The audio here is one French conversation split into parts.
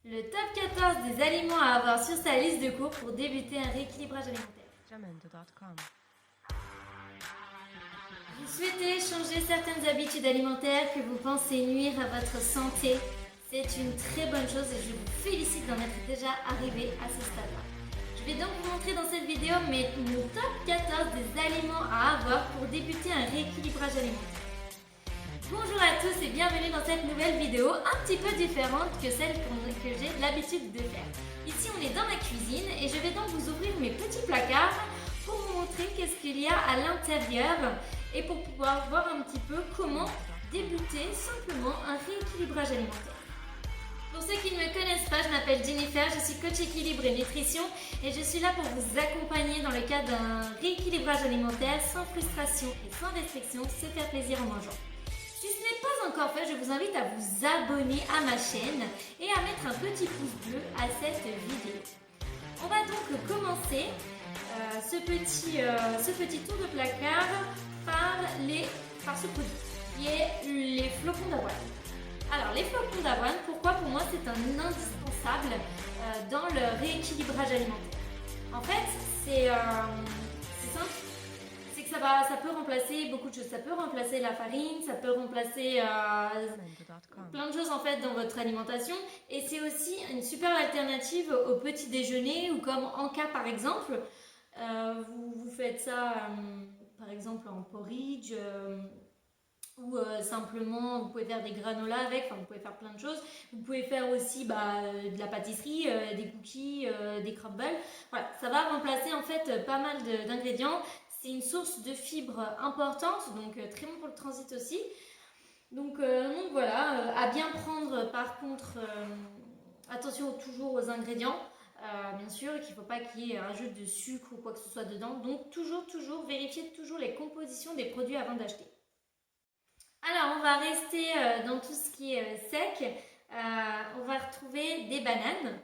Le top 14 des aliments à avoir sur sa liste de cours pour débuter un rééquilibrage alimentaire. Jamendo.com. Vous souhaitez changer certaines habitudes alimentaires que vous pensez nuire à votre santé? C'est une très bonne chose et je vous félicite d'en être déjà arrivé à ce stade-là. Je vais donc vous montrer dans cette vidéo mon top 14 des aliments à avoir pour débuter un rééquilibrage alimentaire. Bonjour à tous et bienvenue dans cette nouvelle vidéo un petit peu différente que celle que j'ai l'habitude de faire. Ici on est dans ma cuisine et je vais donc vous ouvrir mes petits placards pour vous montrer qu'est-ce qu'il y a à l'intérieur et pour pouvoir voir un petit peu comment débuter simplement un rééquilibrage alimentaire. Pour ceux qui ne me connaissent pas, je m'appelle Jennifer, je suis coach équilibre et nutrition et je suis là pour vous accompagner dans le cadre d'un rééquilibrage alimentaire sans frustration et sans restriction, se faire plaisir en mangeant. Si ce n'est pas encore fait, je vous invite à vous abonner à ma chaîne et à mettre un petit pouce bleu à cette vidéo. On va donc commencer ce petit tour de placard par ce produit qui est les flocons d'avoine. Alors les flocons d'avoine, pourquoi pour moi c'est un indispensable dans le rééquilibrage alimentaire. En fait, c'est simple. C'est que ça peut remplacer beaucoup de choses. Ça peut remplacer la farine, ça peut remplacer plein de choses en fait dans votre alimentation. Et c'est aussi une super alternative au petit déjeuner ou comme en cas par exemple, vous faites ça par exemple en porridge ou simplement vous pouvez faire des granolas avec, enfin vous pouvez faire plein de choses. Vous pouvez faire aussi de la pâtisserie, des cookies, des crumbles. Voilà, ça va remplacer en fait pas mal d'ingrédients. C'est une source de fibres importante, donc très bon pour le transit aussi. Donc voilà, à bien prendre par contre, attention toujours aux ingrédients, bien sûr, qu'il ne faut pas qu'il y ait un jeu de sucre ou quoi que ce soit dedans. Donc toujours, vérifiez toujours les compositions des produits avant d'acheter. Alors on va rester dans tout ce qui est sec, on va retrouver des bananes.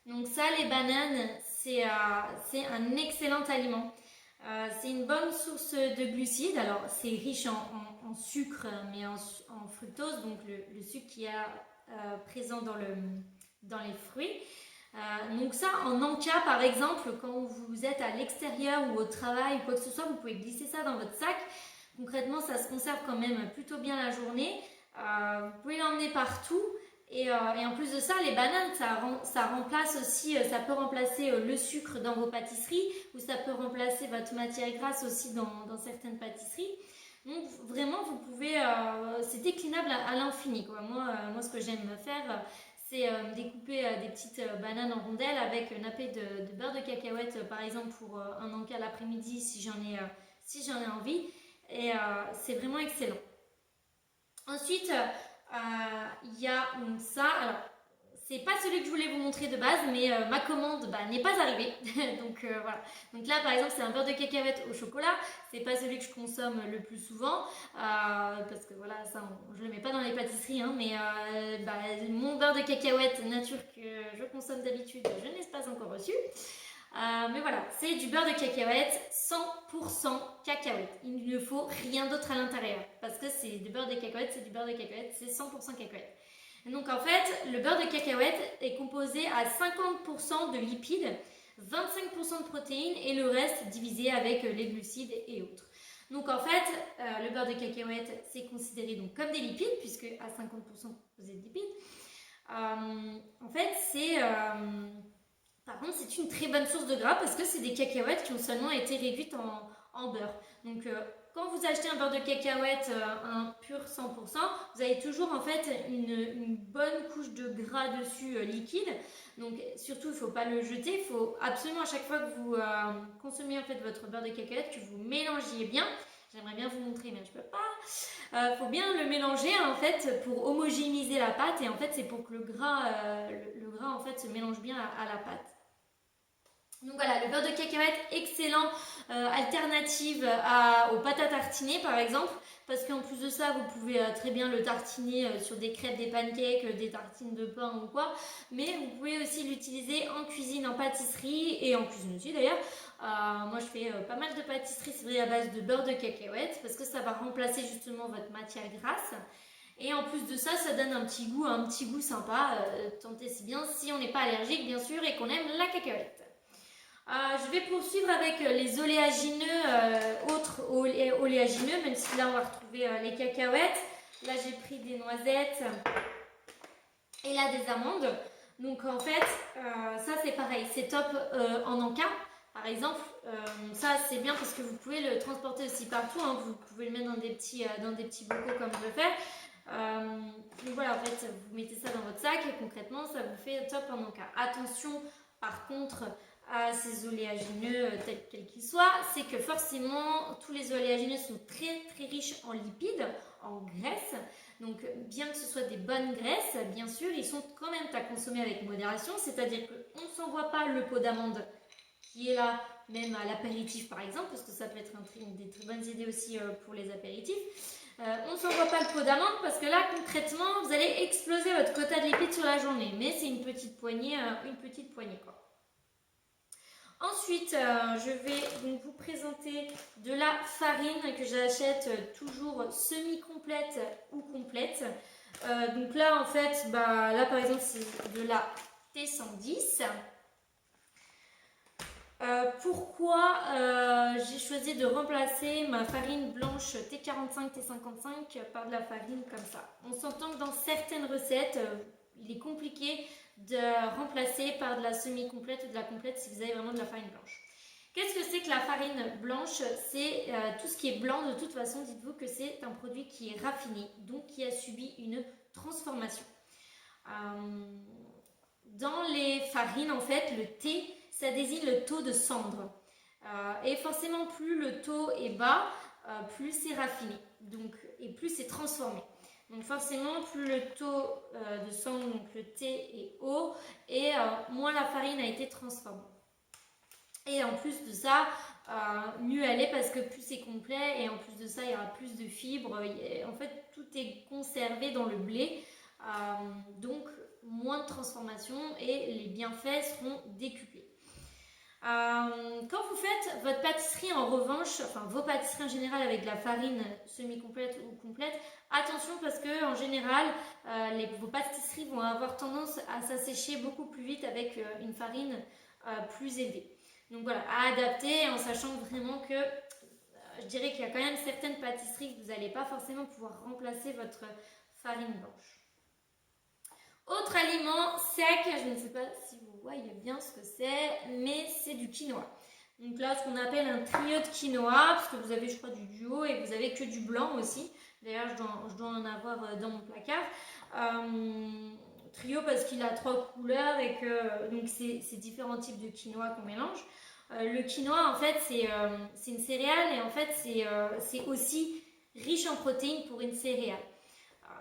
Donc ça, les bananes, c'est un excellent aliment. C'est une bonne source de glucides. Alors, c'est riche en sucre, mais en fructose, donc le sucre qui est présent dans les fruits. Donc ça, en encas, par exemple, quand vous êtes à l'extérieur ou au travail ou quoi que ce soit, vous pouvez glisser ça dans votre sac. Concrètement, ça se conserve quand même plutôt bien la journée. Vous pouvez l'emmener partout. Et en plus de ça, les bananes, ça remplace aussi, ça peut remplacer le sucre dans vos pâtisseries ou ça peut remplacer votre matière grasse aussi dans certaines pâtisseries. Donc vraiment, vous pouvez, c'est déclinable à l'infini. Moi, ce que j'aime faire, c'est découper des petites bananes en rondelles avec nappé de beurre de cacahuète, par exemple, pour un encas l'après-midi si j'en ai envie. Et c'est vraiment excellent. Ensuite, il y a ça. Alors, c'est pas celui que je voulais vous montrer de base, mais ma commande n'est pas arrivée. Donc voilà. Donc là, par exemple, c'est un beurre de cacahuète au chocolat. C'est pas celui que je consomme le plus souvent, parce que voilà, ça, je le mets pas dans les pâtisseries, hein, mais mon beurre de cacahuète nature que je consomme d'habitude, je ne l'ai pas encore reçu. Mais voilà, c'est du beurre de cacahuète, 100% cacahuète. Il ne faut rien d'autre à l'intérieur. Parce que c'est du beurre de cacahuète, c'est 100% cacahuète. Et donc en fait, le beurre de cacahuète est composé à 50% de lipides, 25% de protéines et le reste divisé avec les glucides et autres. Donc en fait, le beurre de cacahuète, c'est considéré donc comme des lipides, puisque à 50% composé de lipides. En fait, par contre, c'est une très bonne source de gras parce que c'est des cacahuètes qui ont seulement été réduites en beurre. Donc, quand vous achetez un beurre de cacahuète, un pur 100%, vous avez toujours en fait une bonne couche de gras dessus liquide. Donc, surtout, il ne faut pas le jeter. Il faut absolument à chaque fois que vous consommez en fait votre beurre de cacahuète que vous mélangiez bien. J'aimerais bien vous montrer, mais je ne peux pas. Faut bien le mélanger en fait pour homogénéiser la pâte et en fait c'est pour que le gras en fait se mélange bien à la pâte. Donc voilà, le beurre de cacahuète, excellent alternative aux pâtes à tartiner par exemple, parce qu'en plus de ça, vous pouvez très bien le tartiner sur des crêpes, des pancakes, des tartines de pain ou quoi, mais vous pouvez aussi l'utiliser en cuisine, en pâtisserie et en cuisine aussi d'ailleurs. Moi je fais pas mal de pâtisseries, c'est vrai, à base de beurre de cacahuète, parce que ça va remplacer justement votre matière grasse. Et en plus de ça, ça donne un petit goût sympa. Tentez si bien si on n'est pas allergique bien sûr et qu'on aime la cacahuète. Je vais poursuivre avec les oléagineux, autres oléagineux, même si là on va retrouver les cacahuètes. Là j'ai pris des noisettes et là des amandes. Donc en fait, ça c'est pareil, c'est top en encas. Par exemple, ça c'est bien parce que vous pouvez le transporter aussi partout, hein. Vous pouvez le mettre dans des petits bocaux comme je le fais. Donc voilà, en fait, vous mettez ça dans votre sac et concrètement, ça vous fait top en encas. Attention, par contre, à ces oléagineux quels qu'ils soient, c'est que forcément, tous les oléagineux sont très très riches en lipides, en graisse. Donc, bien que ce soit des bonnes graisses, bien sûr, ils sont quand même à consommer avec modération, c'est-à-dire qu'on ne s'envoie pas le pot d'amande qui est là, même à l'apéritif par exemple, parce que ça peut être des très bonnes idées aussi pour les apéritifs. On ne s'envoie pas le pot d'amande parce que là, concrètement, vous allez exploser votre quota de lipides sur la journée, mais c'est une petite poignée quoi. Ensuite, je vais donc vous présenter de la farine que j'achète toujours semi-complète ou complète. Donc là, en fait, là par exemple, c'est de la T110. Pourquoi j'ai choisi de remplacer ma farine blanche T45, T55 par de la farine comme ça? On s'entend que dans certaines recettes, il est compliqué de remplacer par de la semi-complète ou de la complète si vous avez vraiment de la farine blanche. Qu'est-ce que c'est que la farine blanche? C'est tout ce qui est blanc. De toute façon, dites-vous que c'est un produit qui est raffiné, donc qui a subi une transformation. Dans les farines, en fait, le T, ça désigne le taux de cendre. Et forcément, plus le taux est bas, plus c'est raffiné, donc, et plus c'est transformé. Donc forcément, plus le taux de cendre, donc le T est haut, et moins la farine a été transformée. Et en plus de ça, mieux elle est parce que plus c'est complet, et en plus de ça, il y aura plus de fibres. En fait, tout est conservé dans le blé, donc moins de transformation et les bienfaits seront décuplés. Quand vous faites votre pâtisserie en revanche, enfin vos pâtisseries en général avec de la farine semi-complète ou complète, attention parce que en général vos pâtisseries vont avoir tendance à s'assécher beaucoup plus vite avec une farine plus élevée. Donc voilà, à adapter en sachant vraiment que je dirais qu'il y a quand même certaines pâtisseries que vous n'allez pas forcément pouvoir remplacer votre farine blanche. Autre aliment sec, je ne sais pas si vous voyez bien ce que c'est, mais c'est du quinoa. Donc là, ce qu'on appelle un trio de quinoa, parce que vous avez, je crois, du duo et vous avez que du blanc aussi. D'ailleurs, je dois en avoir dans mon placard. Trio parce qu'il a 3 couleurs et que donc c'est différents types de quinoa qu'on mélange. Le quinoa, en fait, c'est une céréale et en fait, c'est aussi riche en protéines pour une céréale.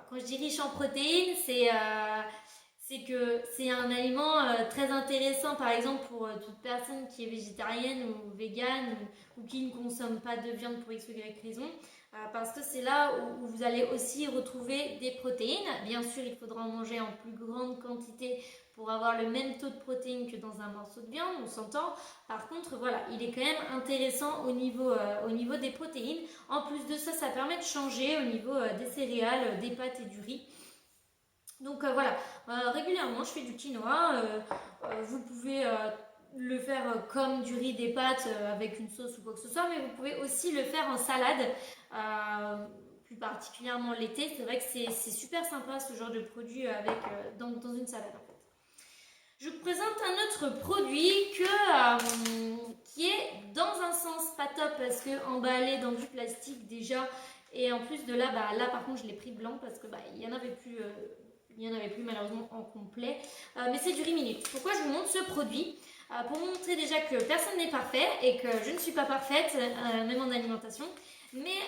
Quand je dis riche en protéines, c'est que c'est un aliment très intéressant, par exemple, pour toute personne qui est végétarienne ou végane ou qui ne consomme pas de viande pour X ou Y raison, parce que c'est là où vous allez aussi retrouver des protéines. Bien sûr, il faudra en manger en plus grande quantité pour avoir le même taux de protéines que dans un morceau de viande, on s'entend. Par contre, voilà, il est quand même intéressant au niveau des protéines. En plus de ça, ça permet de changer au niveau des céréales, des pâtes et du riz. Donc voilà, régulièrement je fais du quinoa. Vous pouvez le faire comme du riz, des pâtes avec une sauce ou quoi que ce soit, mais vous pouvez aussi le faire en salade. Plus particulièrement l'été, c'est vrai que c'est super sympa ce genre de produit dans une salade en fait. Je vous présente un autre produit qui est dans un sens pas top parce que emballé dans du plastique déjà, et en plus de là, là par contre je l'ai pris blanc parce que il y en avait plus malheureusement en complet, mais c'est du riz minute. Pourquoi je vous montre ce produit? Pour vous montrer déjà que personne n'est parfait et que je ne suis pas parfaite, même en alimentation. Mais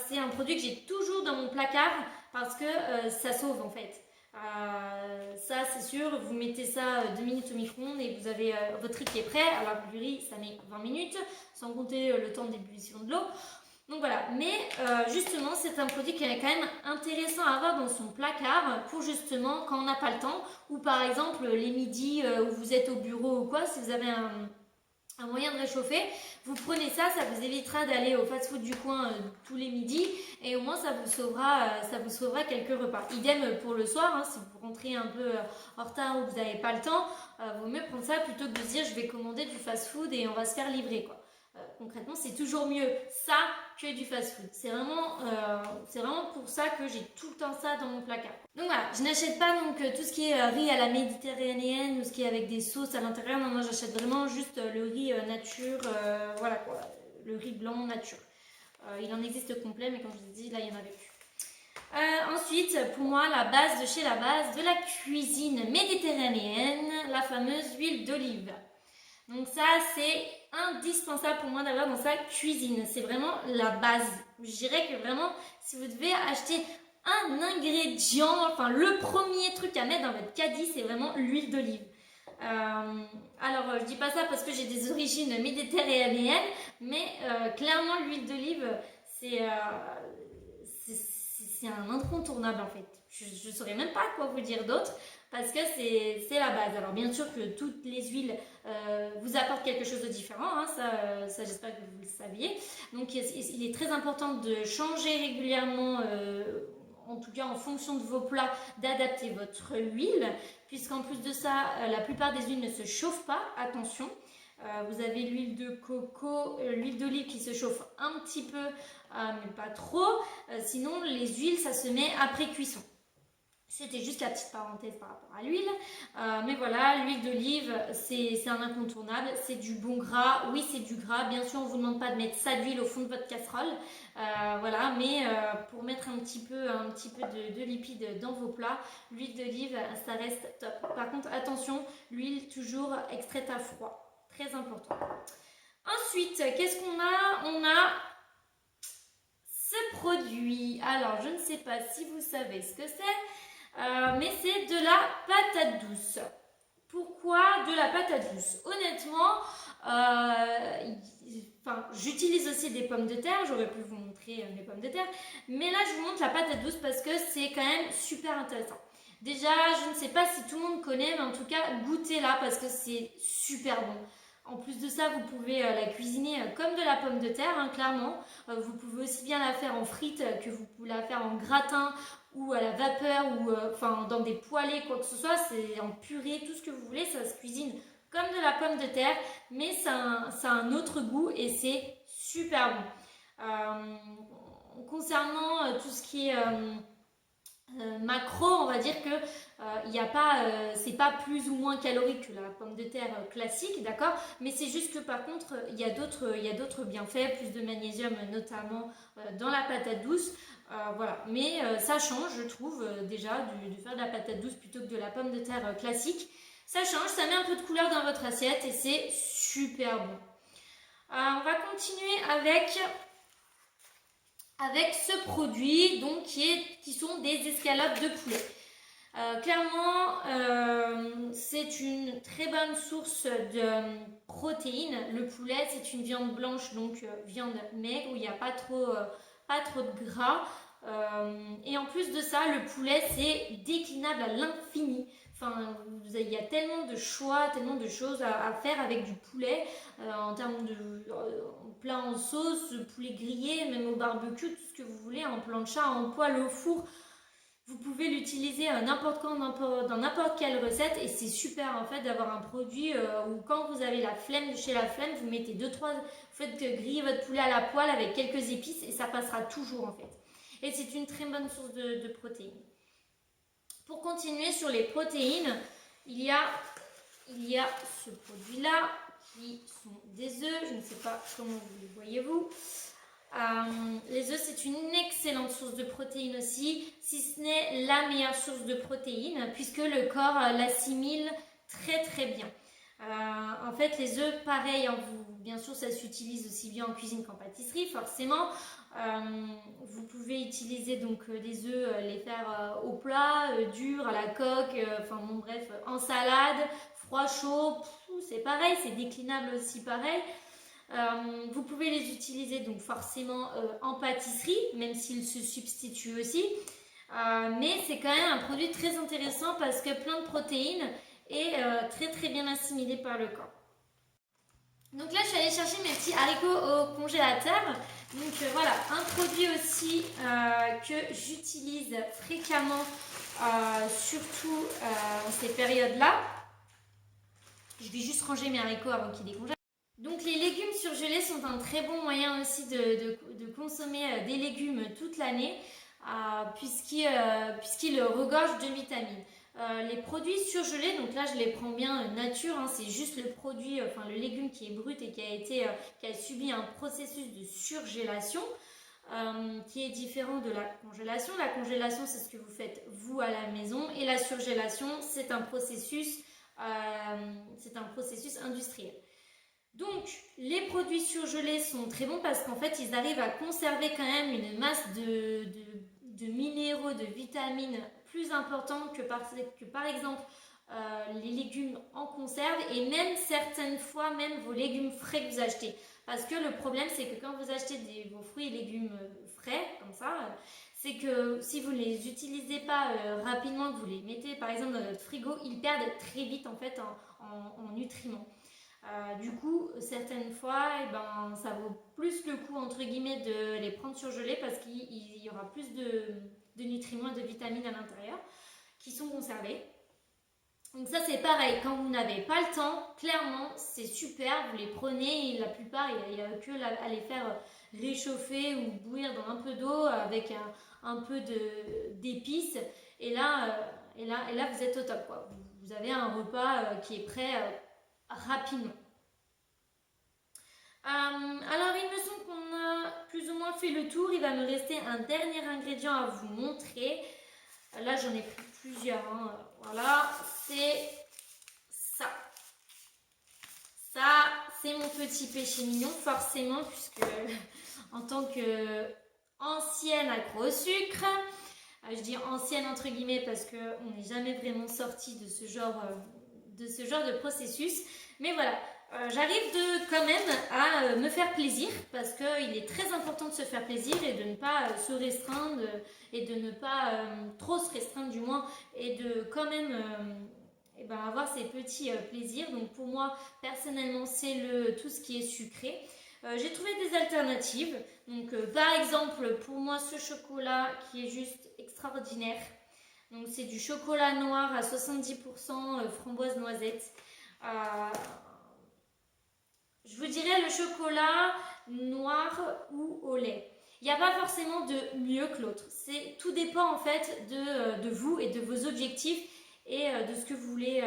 c'est un produit que j'ai toujours dans mon placard parce que ça sauve en fait. Ça c'est sûr, vous mettez ça 2 minutes au micro-ondes et vous avez votre riz qui est prêt. Alors du riz ça met 20 minutes, sans compter le temps d'ébullition de l'eau. Donc voilà, mais justement c'est un produit qui est quand même intéressant à avoir dans son placard pour justement quand on n'a pas le temps, ou par exemple les midis où vous êtes au bureau ou quoi, si vous avez un moyen de réchauffer. Vous prenez ça, ça vous évitera d'aller au fast-food du coin tous les midis et au moins ça vous sauvera quelques repas. Idem pour le soir, hein, si vous rentrez un peu en retard ou que vous n'avez pas le temps, vaut mieux prendre ça plutôt que de se dire je vais commander du fast-food et on va se faire livrer quoi. Concrètement, c'est toujours mieux ça que du fast-food. C'est vraiment pour ça que j'ai tout le temps ça dans mon placard. Donc voilà, je n'achète pas donc tout ce qui est riz à la méditerranéenne ou ce qui est avec des sauces à l'intérieur. Non, moi j'achète vraiment juste le riz nature, voilà quoi, le riz blanc nature. Il en existe complet, mais comme je vous ai dit, là il n'y en avait plus. Ensuite, pour moi, la base de chez la base de la cuisine méditerranéenne, la fameuse huile d'olive. Donc ça, c'est indispensable pour moi d'avoir dans sa cuisine. C'est vraiment la base. Je dirais que vraiment, si vous devez acheter un ingrédient, enfin le premier truc à mettre dans votre caddie, c'est vraiment l'huile d'olive. Alors, je dis pas ça parce que j'ai des origines méditerranéennes, mais clairement, l'huile d'olive, c'est un incontournable en fait. Je ne saurais même pas quoi vous dire d'autre parce que c'est la base. Alors bien sûr que toutes les huiles vous apportent quelque chose de différent, hein, ça j'espère que vous le saviez. Donc il est très important de changer régulièrement, en tout cas en fonction de vos plats, d'adapter votre huile, puisqu'en plus de ça, la plupart des huiles ne se chauffent pas, attention. Vous avez l'huile de coco, l'huile d'olive qui se chauffe un petit peu, mais pas trop. Sinon, les huiles, ça se met après cuisson. C'était juste la petite parenthèse par rapport à l'huile. Mais voilà, l'huile d'olive, c'est un incontournable. C'est du bon gras. Oui, c'est du gras. Bien sûr, on ne vous demande pas de mettre ça d'huile au fond de votre casserole. Voilà, mais pour mettre un petit peu de lipides dans vos plats, l'huile d'olive, ça reste top. Par contre, attention, l'huile toujours extraite à froid. Très important. Ensuite, qu'est-ce qu'on a? On a ce produit. Alors, je ne sais pas si vous savez ce que c'est, mais c'est de la patate douce. Pourquoi de la patate douce? Honnêtement, j'utilise aussi des pommes de terre. J'aurais pu vous montrer mes pommes de terre. Mais là, je vous montre la patate douce parce que c'est quand même super intéressant. Déjà, je ne sais pas si tout le monde connaît, mais en tout cas, goûtez-la parce que c'est super bon. En plus de ça, vous pouvez la cuisiner comme de la pomme de terre, hein, clairement. Vous pouvez aussi bien la faire en frites que vous pouvez la faire en gratin ou à la vapeur ou dans des poêlés, quoi que ce soit. C'est en purée, tout ce que vous voulez. Ça se cuisine comme de la pomme de terre, mais ça a un autre goût et c'est super bon. Concernant tout ce qui est macro, on va dire que c'est pas plus ou moins calorique que la pomme de terre classique, d'accord, mais c'est juste que par contre il y a d'autres bienfaits, plus de magnésium notamment dans la patate douce, voilà, mais ça change, je trouve, déjà de faire de la patate douce plutôt que de la pomme de terre classique. Ça change, ça met un peu de couleur dans votre assiette et c'est super bon. On va continuer avec ce produit donc qui sont des escalopes de poulet. Clairement, c'est une très bonne source de protéines. Le poulet, c'est une viande blanche, donc viande maigre où il n'y a pas trop de gras. Et en plus de ça, le poulet, c'est déclinable à l'infini. Enfin, il y a tellement de choix, tellement de choses à faire avec du poulet, en termes de plat en sauce, poulet grillé, même au barbecue, tout ce que vous voulez, en plancha, en poêle au four. Vous pouvez l'utiliser n'importe quand, dans n'importe quelle recette et c'est super en fait d'avoir un produit où quand vous avez la flemme de chez la flemme, vous mettez 2-3, vous faites griller votre poulet à la poêle avec quelques épices et ça passera toujours en fait. Et c'est une très bonne source de protéines. Pour continuer sur les protéines, il y a ce produit-là qui sont des œufs. Je ne sais pas comment vous les voyez-vous. Les œufs, c'est une excellente source de protéines aussi, si ce n'est la meilleure source de protéines, puisque le corps l'assimile très très bien. En fait, les œufs, pareil, hein, bien sûr, ça s'utilise aussi bien en cuisine qu'en pâtisserie, forcément. Vous pouvez utiliser donc les œufs, les faire au plat, durs, à la coque, bref, en salade, froid, chaud, c'est pareil, c'est déclinable aussi pareil. Vous pouvez les utiliser donc forcément en pâtisserie, même s'ils se substituent aussi. Mais c'est quand même un produit très intéressant parce que plein de protéines et très très bien assimilé par le corps. Donc là, je suis allée chercher mes petits haricots au congélateur. Donc voilà, un produit aussi que j'utilise fréquemment, surtout en ces périodes-là. Je vais juste ranger mes haricots avant qu'ils décongèlent. Donc les légumes surgelés sont un très bon moyen aussi de consommer des légumes toute l'année, puisqu'ils regorgent de vitamines. Les produits surgelés, donc là je les prends bien nature, hein, c'est juste le produit, enfin le légume qui est brut et qui a subi un processus de surgélation qui est différent de la congélation. La congélation, c'est ce que vous faites vous à la maison, et la surgélation, c'est un processus industriel. Donc les produits surgelés sont très bons parce qu'en fait ils arrivent à conserver quand même une masse de minéraux, de vitamines plus importante que par exemple les légumes en conserve, et même certaines fois même vos légumes frais que vous achetez. Parce que le problème, c'est que quand vous achetez vos fruits et légumes frais comme ça, c'est que si vous ne les utilisez pas rapidement, que vous les mettez par exemple dans votre frigo, ils perdent très vite en fait en nutriments. Du coup, certaines fois, ça vaut plus le coup entre guillemets de les prendre surgelés parce qu'il y aura plus de nutriments et de vitamines à l'intérieur qui sont conservés. Donc ça c'est pareil, quand vous n'avez pas le temps, clairement c'est super, vous les prenez, et la plupart il n'y a que à les faire réchauffer ou bouillir dans un peu d'eau avec un peu d'épices, et là vous êtes au top, quoi. Vous avez un repas qui est prêt rapidement. Alors il me semble qu'on a plus ou moins fait le tour. Il va me rester un dernier ingrédient à vous montrer. Là j'en ai pris plusieurs, hein. Voilà, c'est ça. Ça, c'est mon petit péché mignon, forcément, puisque en tant qu'ancienne accro au sucre, je dis ancienne entre guillemets parce qu'on n'est jamais vraiment sorti de ce genre de processus. Mais voilà, j'arrive quand même à me faire plaisir, parce qu'il est très important de se faire plaisir et de ne pas se restreindre, et de ne pas trop se restreindre du moins, et de quand même avoir ces petits plaisirs. Donc pour moi personnellement c'est tout ce qui est sucré. J'ai trouvé des alternatives. Donc par exemple pour moi ce chocolat qui est juste extraordinaire. Donc c'est du chocolat noir à 70% framboise noisette. Je vous dirais le chocolat noir ou au lait. Il n'y a pas forcément de mieux que l'autre. Tout dépend en fait de vous et de vos objectifs, et de ce que vous voulez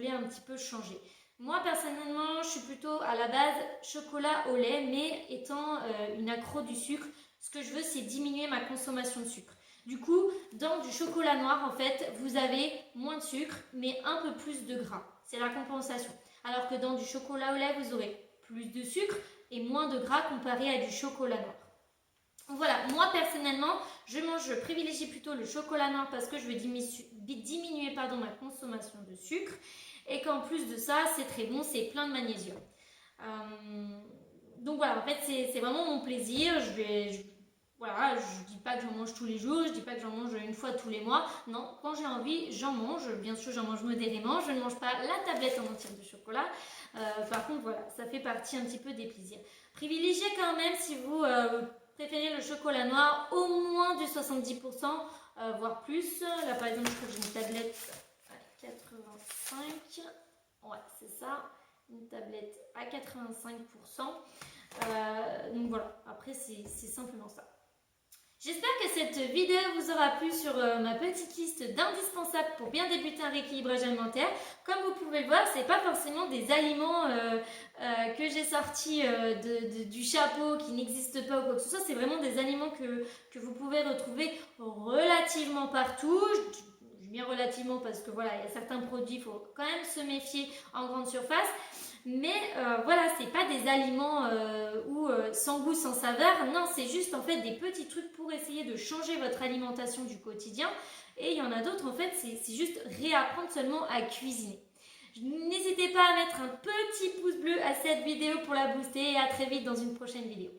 un petit peu changer. Moi personnellement, je suis plutôt à la base chocolat au lait, mais étant une accro du sucre, ce que je veux c'est diminuer ma consommation de sucre. Du coup, dans du chocolat noir, en fait, vous avez moins de sucre, mais un peu plus de gras. C'est la compensation. Alors que dans du chocolat au lait, vous aurez plus de sucre et moins de gras comparé à du chocolat noir. Donc voilà, moi personnellement, je privilégie plutôt le chocolat noir parce que je veux diminuer ma consommation de sucre, et qu'en plus de ça, c'est très bon, c'est plein de magnésium. Donc voilà, en fait, c'est vraiment mon plaisir. Voilà, je dis pas que j'en mange tous les jours, je dis pas que j'en mange une fois tous les mois. Non, quand j'ai envie, j'en mange. Bien sûr, j'en mange modérément. Je ne mange pas la tablette en entière de chocolat. Par contre, voilà, ça fait partie un petit peu des plaisirs. Privilégiez quand même, si vous préférez le chocolat noir, au moins du 70%, voire plus. Là, par exemple, je trouve que j'ai une tablette à 85. Ouais, c'est ça. Une tablette à 85%. Donc voilà, après, c'est simplement ça. J'espère que cette vidéo vous aura plu sur ma petite liste d'indispensables pour bien débuter un rééquilibrage alimentaire. Comme vous pouvez le voir, ce n'est pas forcément des aliments que j'ai sortis du chapeau, qui n'existent pas ou quoi que ce soit. C'est vraiment des aliments que vous pouvez retrouver relativement partout. Je dis bien relativement parce que voilà, il y a certains produits, il faut quand même se méfier en grande surface. Mais voilà, c'est pas des aliments sans goût, sans saveur. Non, c'est juste en fait des petits trucs pour essayer de changer votre alimentation du quotidien. Et il y en a d'autres, en fait, c'est juste réapprendre seulement à cuisiner. N'hésitez pas à mettre un petit pouce bleu à cette vidéo pour la booster, et à très vite dans une prochaine vidéo.